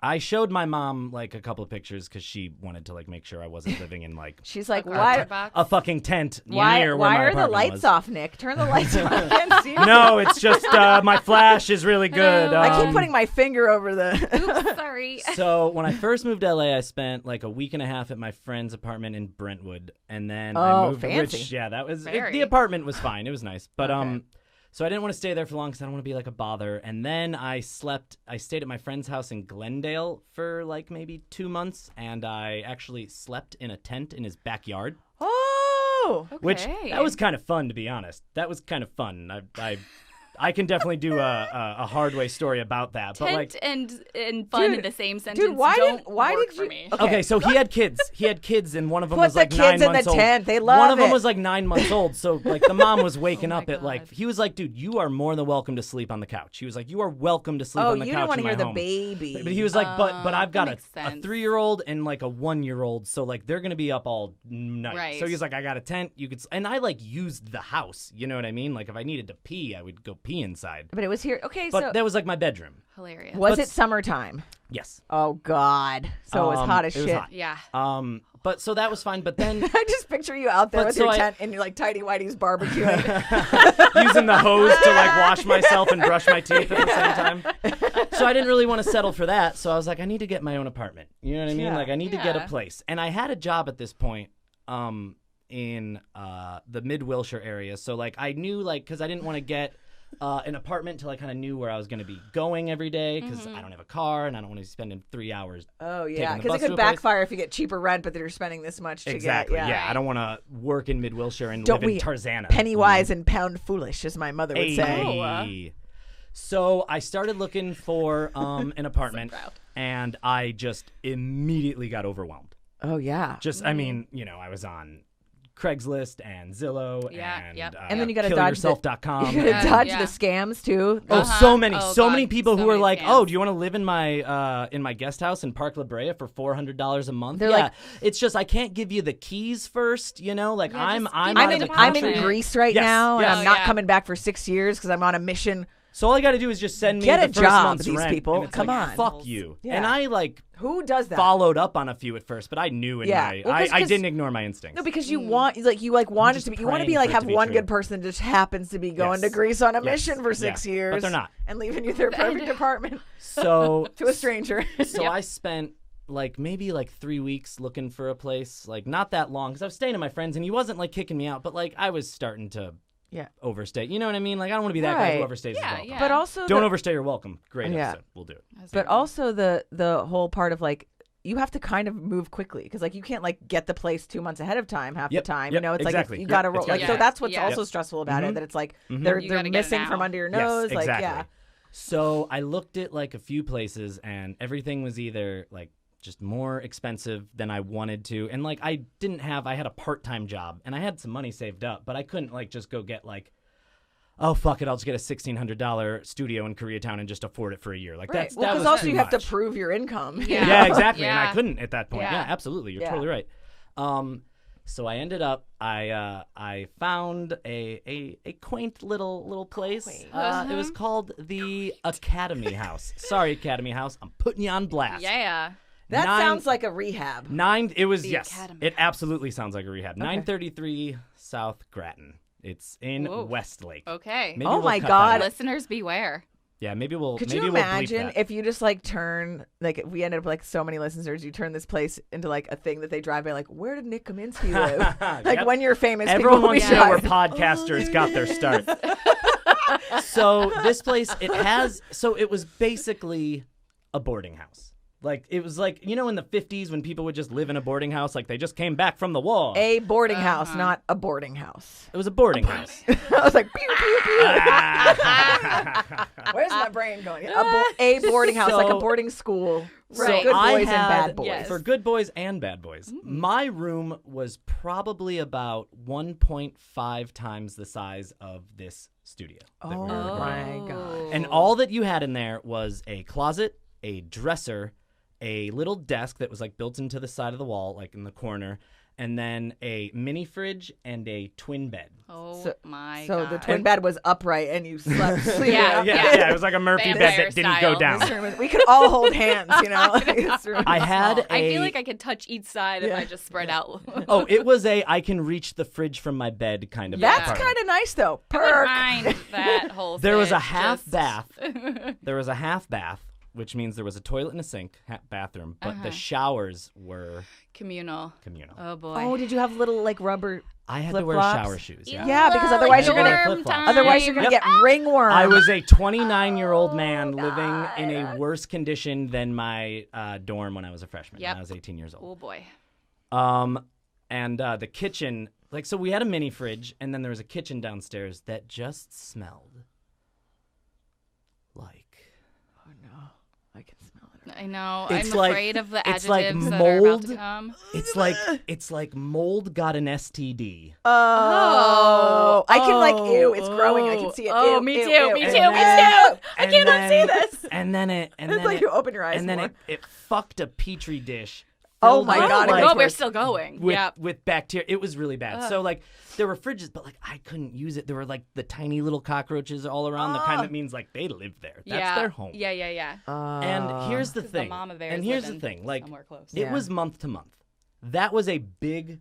I showed my mom like a couple of pictures because she wanted to like make sure I wasn't living in like she's like why a fucking tent near where my are the apartment lights was. off, Nick? Turn the lights off. I can't see. No, it's just my flash is really good. I keep putting my finger over the. Oops, sorry. So when I first moved to LA, I spent like a week and a half at my friend's apartment in Brentwood, and then I moved. Fancy. That was the apartment was fine. It was nice, but So I didn't want to stay there for long because I don't want to be like a bother. And then I stayed at my friend's house in Glendale for like maybe 2 months. And I actually slept in a tent in his backyard. Oh! Okay. Which, that was kind of fun, to be honest. That was kind of fun. I can definitely do a hard way story about that. Tent but like and fun in the same sentence. Dude, why did you? For me. Okay, so he had kids. He had kids, and one of them Put was like the 9 kids in months the old. tent. They love One of them it. was like 9 months old. So like the mom was waking Oh my up at like God. he was like, dude, you are more than welcome to sleep on the couch. He was like, you are welcome to sleep on the you couch didn't want in to my hear the home. baby. But he was like, but I've got that makes a sense. 3-year-old and like a 1-year-old, so like they're gonna be up all night. Right. So he's like, I got a tent. You could, and I like used the house. You know what I mean? Like if I needed to pee, I would go pee inside. But it was here. Okay, But so that was like my bedroom. Hilarious. was it summertime? Yes. Oh God! So it was hot as it was shit. hot. Yeah. But so that was fine. But then I just picture you out there But with so your I- tent and you're like tidy whitey's barbecuing. using the hose to like wash myself and brush my teeth at the same time. So I didn't really want to settle for that. So I was like, I need to get my own apartment. You know what I mean? Yeah. Like I need to get a Yeah. place. And I had a job at this point in the Mid-Wilshire area. So like I knew like because I didn't want to get an apartment till I kind of knew where I was going to be going every day because I don't have a car and I don't want to be spending 3 hours. Oh taking yeah, the because bus it to could a place. backfire if you get cheaper rent, but then you're spending this much to Exactly. get. Yeah. I don't want to work in Mid-Wilshire and Don't live in we- Tarzana. Penny wise and pound foolish, as my mother would say. Hey. So I started looking for an apartment, proud. and I just immediately got overwhelmed. Oh yeah. Just, I mean, you know, I was on Craigslist and Zillow and and then you got to dodge killyourself.com. You got to dodge the scams too. So many people who are like, scams. "Oh, do you want to live in my guest house in Park La Brea for $400 a month?" They're like, it's just I can't give you the keys first, you know? Like I'm in Greece right now, and I'm not coming back for 6 years because I'm on a mission. So all I got to do is just send me Get the a first job, month's these rent, people. and it's Come like, on. fuck you. Yeah. And I Who does that? followed up on a few at first, but I knew in my I didn't ignore my instincts. No, because you want want it to be. You want to be like have one good person that just happens to be going to Greece on a mission for 6 years, but they're not, and leaving you their perfect apartment. So to a stranger. So I spent maybe 3 weeks looking for a place, not that long, because I was staying at my friends, and he wasn't kicking me out, but I was starting to overstay. You know what I mean? I don't want to be that guy who overstays his welcome. Yeah. But also don't overstay your welcome. Great episode. We'll do it. But also the whole part of you have to kind of move quickly because you can't get the place 2 months ahead of time half the time. You know, it's exactly. You got to roll. So that's what's also stressful about it. That it's they're missing from under your nose. Yes, exactly. So I looked at a few places, and everything was either just more expensive than I wanted to, and I had a part-time job, and I had some money saved up, but I couldn't just go get oh fuck it, I'll just get a $1,600 studio in Koreatown and just afford it for a year. That was also too you much. have to prove your income. Yeah, exactly. And I couldn't at that point. Yeah, absolutely. You're totally right. So I ended up I found a quaint little place. It was called the Academy House. Sorry, Academy House, I'm putting you on blast. Yeah. That sounds like a rehab. It absolutely sounds like a rehab. 933 South Grattan. It's in Westlake. Okay. Maybe my God. Listeners beware. Yeah, maybe we'll. Could maybe you imagine we'll if you just turn if we ended up so many listeners, you turn this place into a thing that they drive by where did Nick Kaminsky live? When you're famous, everyone wants to know where podcasters got their start. So this place, it was basically a boarding house. It was in the 50s when people would just live in a boarding house, they just came back from the war. A boarding house, not a boarding house. It was a boarding house. I was like, pew, pew, pew. Where's my brain going? A boarding house, like a boarding school. Right. For good boys and bad boys. Yes. For good boys and bad boys. Mm-hmm. My room was probably about 1.5 times the size of this studio. Oh, my God. And all that you had in there was a closet, a dresser, a little desk that was built into the side of the wall, in the corner, and then a mini fridge and a twin bed. My God. So the twin bed was upright and you slept. Yeah. It was like a Murphy bed that didn't go down. We could all hold hands, I feel like I could touch each side if I just spread out. It was I can reach the fridge from my bed kind of. That's kind of nice though. Perk. I would mind that whole thing. There was a half bath. There was a half bath, which means there was a toilet and a sink, bathroom, but the showers were communal. Oh boy. Oh, did you have little rubber? I had to wear shower shoes. Yeah, because otherwise you're gonna get ringworm. I was a 29-year-old man living in a worse condition than my dorm when I was a freshman. When I was 18 years old. Oh boy. And the kitchen, so we had a mini fridge, and then there was a kitchen downstairs that just smelled like. I can smell it. I know. It's I'm afraid of the adjectives that are about to come. It's like mold got an STD. Oh. I can ew, it's growing. I can see it. Oh, ew, me ew, too. Ew, Me ew, too. ew. Me too. I can't unsee this. And then it's you open your eyes and more. then it fucked a petri dish. Oh my God! We're still going. With bacteria, it was really bad. So there were fridges, but I couldn't use it. There were the tiny little cockroaches all around, the kind that means they live there. That's their home. Yeah. And here's the thing. Somewhere close. It was month to month. That was a big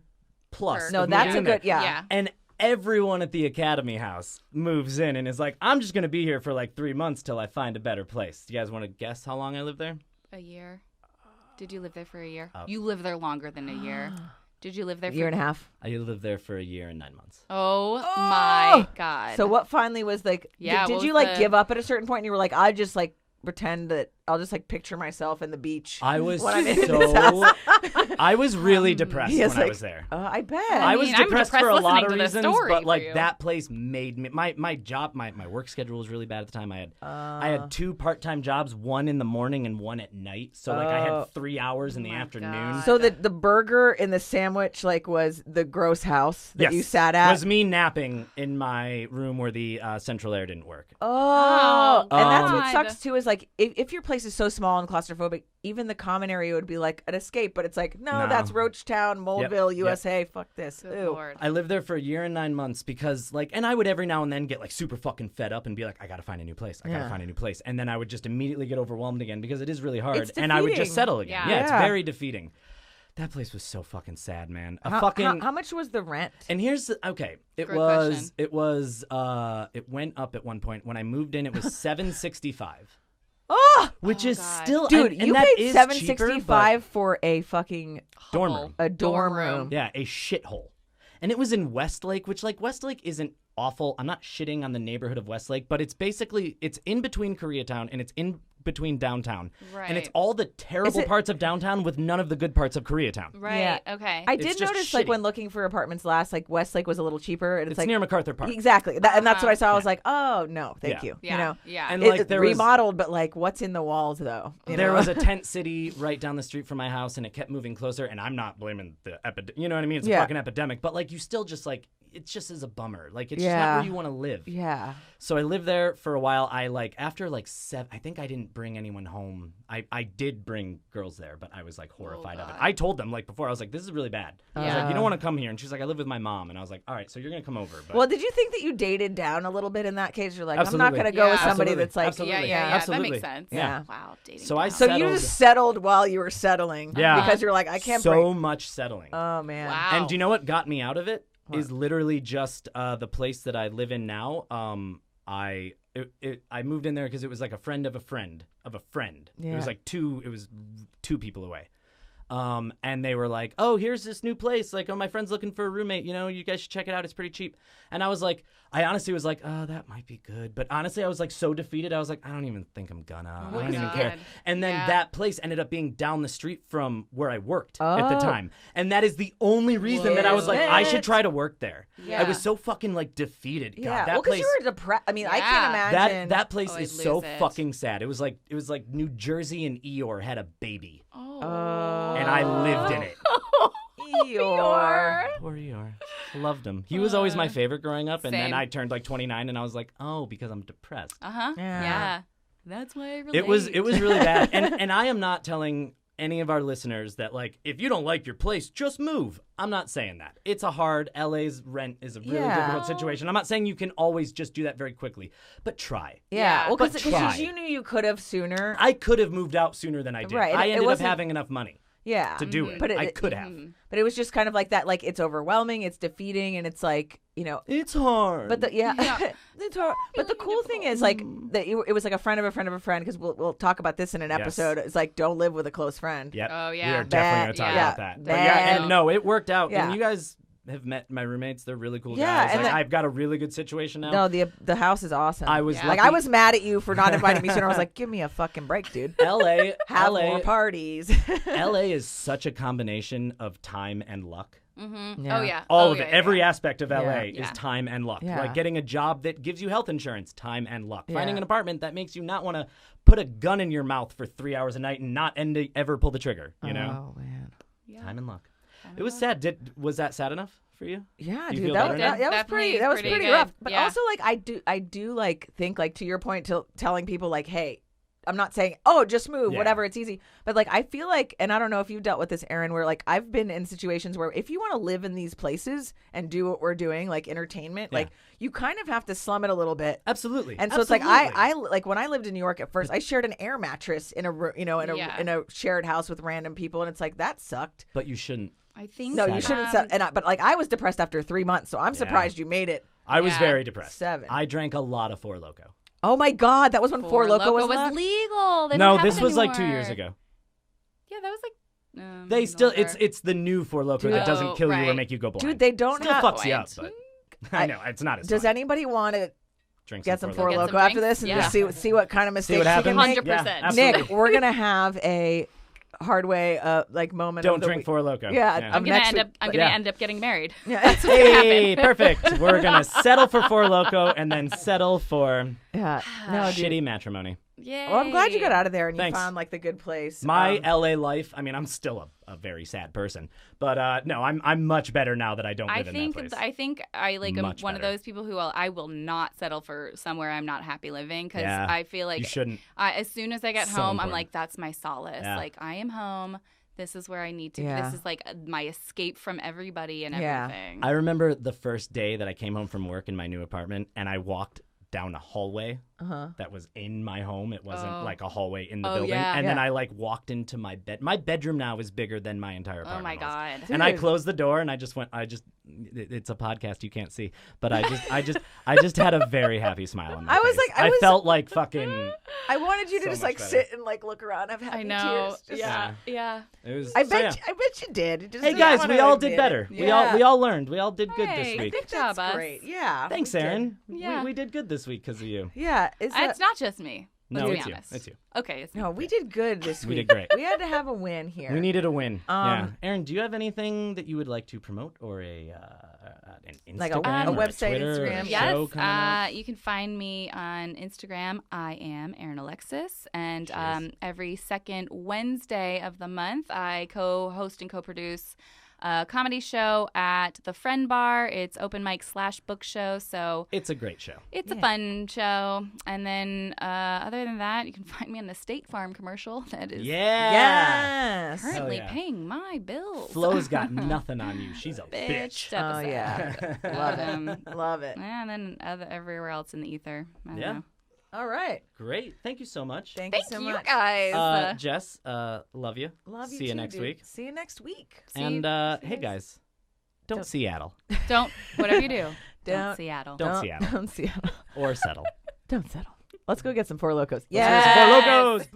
plus. No, that's a good And everyone at the Academy House moves in and is I'm just gonna be here for 3 months till I find a better place. Do you guys want to guess how long I lived there? A year. Did you live there for a year? You lived there longer than a year. Did you live there for a year and a half? I lived there for a year and 9 months. Oh my God. So what finally was did you give up at a certain point and you were I just pretend that like picture myself in the beach. I was when I'm in his house. I was really depressed when I was there. I bet. I was depressed for a lot of reasons, but like you. that place made me my job, my work schedule was really bad at the time. I had 2 part-time jobs, one in the morning and one at night. So like I had 3 hours in the afternoon. God. So the burger in the sandwich like was the gross house that you sat at? Was me napping in my room where the central air didn't work. Oh, and that's what God. sucks too is like if your place is so small and claustrophobic, even the common area would be like an escape, but it's like, no. That's Roachtown, Moldville, USA. Fuck this. Good Ew. Lord. I lived there for a year and 9 months because like, and I would every now and then get like super fucking fed up and be like, I gotta find a new place. I gotta find a new place. And then I would just immediately get overwhelmed again because it is really hard. It's And I would just defeating. settle again. Yeah. It's very defeating. That place was so fucking sad, man. How much was the rent? And here's okay. It Great it went up at one point. When I moved in, it was $765. Oh, Which is God. still dude, and you that paid is $765 for a fucking dorm room. a dorm room. Yeah, a shithole. And it was in Westlake, which like Westlake isn't awful. I'm not shitting on the neighborhood of Westlake, but it's basically it's in between Koreatown and it's in between downtown. Right. And it's all the terrible parts of downtown with none of the good parts of Koreatown. Right. Yeah. Okay. I It's did just notice like shitty. when looking for apartments last, like Westlake was a little cheaper, and It's like near MacArthur Park. exactly, and that's what I saw. I was like, oh no, thank you. yeah. You know, Yeah. And It- like it's there was remodeled, but like what's in the walls though? You there know? was a tent city right down the street from my house, and it kept moving closer. And I'm not blaming the epidemic. You know what I mean? It's a fucking epidemic. But like, you still just like, it just is a bummer. Like, it's just not where you want to live. Yeah. So I lived there for a while. I like after like 7. I think I didn't bring anyone home. I did bring girls there, but I was like horrified of it. God. I told them like before. I was like, this is really bad. I was Yeah. like, you don't want to come here. And she's like, I live with my mom. And I was like, all right, so you're gonna come over. But Well, did you think that you dated down a little bit in that case? You're like, Absolutely. I'm not going to go with Yeah. somebody Absolutely. that's like, Absolutely. Yeah. Absolutely. That makes sense. Yeah. Wow. Dating So I down. so settled. you just settled while you were settling. Yeah. Because you're like, I can't so break. much settling. Oh man. Wow. And do you know what got me out of it? What? Is literally just the place that I live in now. I moved in there because it was like a friend of a friend of a friend. Yeah. It was like two people away. And they were like, oh, here's this new place. Like, oh, my friend's looking for a roommate. You know, you guys should check it out. It's pretty cheap. And I was like, I honestly was like, oh, that might be good. But honestly, I was like so defeated. I was like, I don't even think I'm gonna. Oh I don't even God. care. And then Yeah. that place ended up being down the street from where I worked at the Oh. time. And that is the only reason that I was like, I should try to work there. Yeah. I was so fucking like defeated. God, Yeah. that well, because place. you were depressed. I mean, I Yeah. can't imagine. That place Oh, I'd is so lose it. fucking sad. It was like New Jersey and Eeyore had a baby, Oh. and I lived in it. Eeyore. Poor Eeyore. I loved him. He was always my favorite growing up, and then Same. I turned like 29, and I was like, oh, because I'm depressed. Uh-huh. Yeah. Yeah. That's why I relate. It was really bad, and I am not telling any of our listeners that like if you don't like your place, just move. I'm not saying that. It's a hard. LA's rent is a really Yeah. difficult situation. I'm not saying you can always just do that very quickly, but try. Yeah. Yeah. Well, But because try. you knew you could have sooner. I could have moved out sooner than I did. Right, I it ended up wasn't- having enough money Yeah. to do it. But I could have. But it was just kind of like that. Like it's overwhelming. It's defeating, and it's like It's hard. But Yeah. it's hard. But the cool thing is like that it was like a friend of a friend of a friend because we'll talk about this in an episode. It's like don't live with a close friend. Yep. Oh, We yeah. are definitely going to talk Yeah. about that. But Bad. yeah, and no, it worked out. Yeah. And you guys have met my roommates. They're really cool Yeah, guys. and Like, the- I've got a really good situation now. No, the house is awesome. I was Yeah. like lucky. I was mad at you for not inviting me sooner. I was like, give me a fucking break, dude. LA, Have LA, more parties. LA is such a combination of time and luck. Mm-hmm. Yeah. Oh, yeah. All oh, of yeah, it. Every yeah. aspect of LA Yeah. is Yeah. time and luck. Yeah. Like getting a job that gives you health insurance, time and luck. Finding Yeah. an apartment that makes you not want to put a gun in your mouth for 3 hours a night and not ever pull the trigger. You know, Oh man. Yeah. time and luck. It was sad. Was that sad enough for you? Yeah, Do you dude, feel that better was, now? that was pretty. That was Definitely pretty pretty rough. good. But Yeah. also, like, I do like think like to your point, to telling people like, hey, I'm not saying, oh, just move, Yeah. whatever, it's easy. But like, I feel like, and I don't know if you've dealt with this, Erin, where like I've been in situations where if you want to live in these places and do what we're doing, like entertainment, Yeah. like you kind of have to slum it a little bit. Absolutely. And so it's like Absolutely. I like when I lived in New York at first, I shared an air mattress in a Yeah. in a shared house with random people, and it's like that sucked. But you shouldn't. I think No, you shouldn't. But like I was depressed after 3 months, so I'm surprised you made it. I was Yeah. very depressed. 7. I drank a lot of Four Loko. Oh my God, that was when Four Loko was allowed? legal. They No, don't have this it was like 2 anymore. years ago. Yeah, that was like. They still, longer. it's the new Four Loko Dude. that doesn't Oh, kill you or right. make you go blind. Dude, they don't still have. fucks you up, Point. but I know it's not as Does fun. anybody want to get some Four Get some Loko after drinks? this and Yeah. just see what kind of See mistakes what you can happens. make. 100%. Yeah, absolutely. Nick, we're gonna have a hard way moment. Don't of the drink week. Four Loko. Yeah, I'm gonna next week. end up getting married. Yeah. Hey, perfect. We're gonna settle for Four Loko and then settle for Yeah. No, dude. shitty matrimony. Yay. Well, I'm glad you got out of there and you Thanks. found like the good place. My LA life. I mean, I'm still a very sad person, but no, I'm much better now that I don't live in that place. I think I like am Much one of better. those people who I will not settle for somewhere I'm not happy living because Yeah, I feel like you shouldn't. as soon as I get So home, important. I'm like, that's my solace. Yeah. Like I am home. This is where I need to be. Yeah. This is like my escape from everybody and Yeah. everything. I remember the first day that I came home from work in my new apartment, and I walked down a hallway that was in my home. It wasn't like a hallway in the building. yeah. And then I like walked into my bed. My bedroom now is bigger than my entire Oh apartment. my was. God. And I Dude. closed the door and it's a podcast, you can't see, but I just had a very happy smile on my I was face. like- I was- felt like fucking I wanted you to So just much like better. sit and like look around and have happy I know. tears. Just- Yeah. it was I so, bet yeah. I bet you did. You just Hey didn't guys, wanna we all admit did it. better. Yeah. We all learned. We all did good Hey, this I week. think Good job, that's us. great. Yeah. Thanks, we did. Erin. Yeah. We did good this week because of you. Yeah. It's not just me. No, Let's it's be you. honest. It's you. Okay. It's me. No, we did good this week. We did great. We had to have a win here. We needed a win. Yeah. Um, Erin, do you have anything that you would like to promote or an Instagram Like a or website, Twitter or Instagram? a Yes, show coming up? you can find me on Instagram. I am Erin Alexis, and Cheers. every second Wednesday of the month, I co-host and co-produce a comedy show at the Friend Bar. It's open mic / book show, so It's a great show. it's a fun show. And then other than that, you can find me on the State Farm commercial that is Yes. currently Hell yeah. paying my bills. Flo's got nothing on you. She's a bitch. Episode. Oh yeah. Love it. Love it. Yeah, and then everywhere else in the ether. I don't Yeah. know. All right. Great. Thank you so much. Thank Thank you so you much. guys. Jess, love you. Love you See you too, next dude. week. See you next week. And hey guys, don't Seattle. Don't, whatever you do, don't Don't- Seattle. Don't Seattle. Don't Seattle. Or settle. Don't settle. Let's go get some Four Locos. Let's go to some Four Lokos.